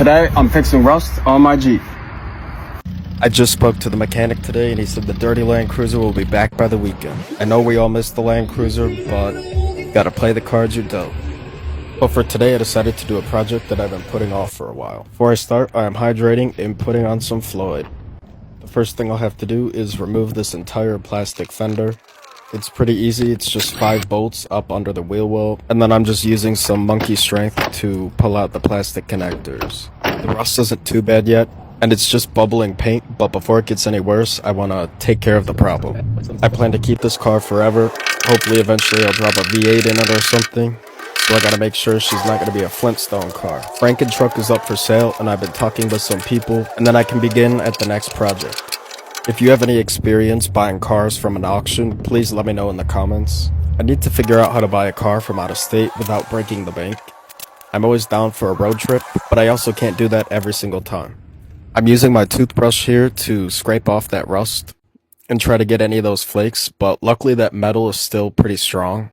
Today, I'm fixing rust on my Jeep. I just spoke to the mechanic today and he said the dirty Land Cruiser will be back by the weekend. I know we all miss the Land Cruiser, but gotta play the cards you're dealt. But for today, I decided to do a project that I've been putting off for a while. Before I start, I am hydrating and putting on some Floyd. The first thing I'll have to do is remove this entire plastic fender. It's pretty easy, it's just 5 bolts up under the wheel well, and then I'm just using some monkey strength to pull out the plastic connectors. The rust isn't too bad yet, and it's just bubbling paint, but before it gets any worse, I want to take care of the problem. I plan to keep this car forever. Hopefully eventually I'll drop a V8 in it or something, so I gotta make sure she's not gonna be a Flintstone car. Franken truck is up for sale, and I've been talking with some people, and then I can begin at the next project. If you have any experience buying cars from an auction, please let me know in the comments. I need to figure out how to buy a car from out of state without breaking the bank. I'm always down for a road trip, but I also can't do that every single time. I'm using my toothbrush here to scrape off that rust and try to get any of those flakes, but luckily that metal is still pretty strong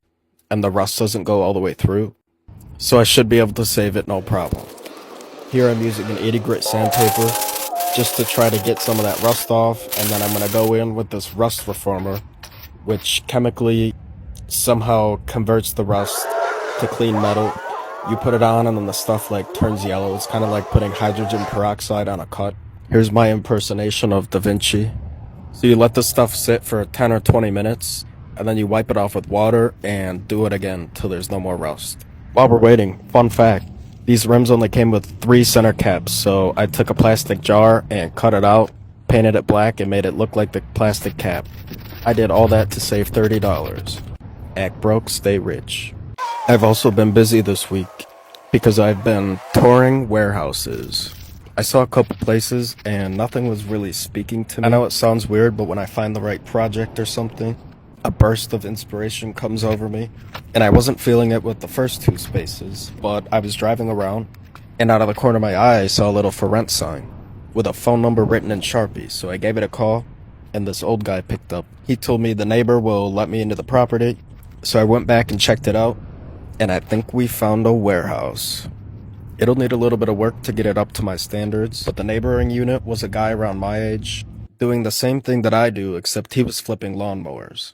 and the rust doesn't go all the way through, so I should be able to save it no problem. Here I'm using an 80 grit sandpaper just to try to get some of that rust off, and then I'm going to go in with this rust reformer, which chemically somehow converts the rust to clean metal. You put it on and then the stuff like turns yellow. It's kind of like putting hydrogen peroxide on a cut. Here's my impersonation of Da Vinci. So you let the stuff sit for 10 or 20 minutes, and then you wipe it off with water and do it again till there's no more rust. While we're waiting, fun fact. These rims only came with 3 center caps, so I took a plastic jar and cut it out, painted it black, and made it look like the plastic cap. I did all that to save $30. Act broke, stay rich. I've also been busy this week because I've been touring warehouses. I saw a couple places and nothing was really speaking to me. I know it sounds weird, but when I find the right project or something, a burst of inspiration comes over me, and I wasn't feeling it with the first 2 spaces, but I was driving around, and out of the corner of my eye I saw a little for rent sign with a phone number written in Sharpie, so I gave it a call, and this old guy picked up. He told me the neighbor will let me into the property, so I went back and checked it out, and I think we found a warehouse. It'll need a little bit of work to get it up to my standards, but the neighboring unit was a guy around my age, doing the same thing that I do, except he was flipping lawnmowers.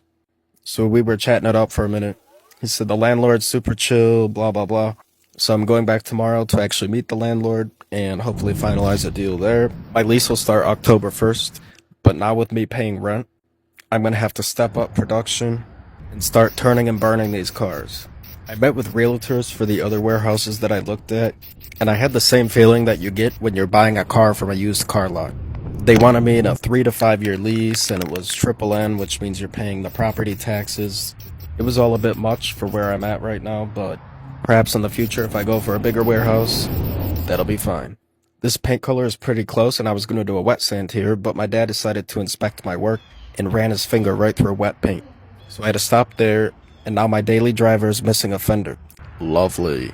So we were chatting it up for a minute. He said the landlord's super chill, blah, blah, blah. So I'm going back tomorrow to actually meet the landlord and hopefully finalize a deal there. My lease will start October 1st, but now with me paying rent, I'm going to have to step up production and start turning and burning these cars. I met with realtors for the other warehouses that I looked at, and I had the same feeling that you get when you're buying a car from a used car lot. They wanted me in a 3 to 5 year lease, and it was triple N, which means you're paying the property taxes. It was all a bit much for where I'm at right now, but perhaps in the future if I go for a bigger warehouse, that'll be fine. This paint color is pretty close, and I was going to do a wet sand here, but my dad decided to inspect my work and ran his finger right through wet paint. So I had to stop there, and now my daily driver is missing a fender. Lovely.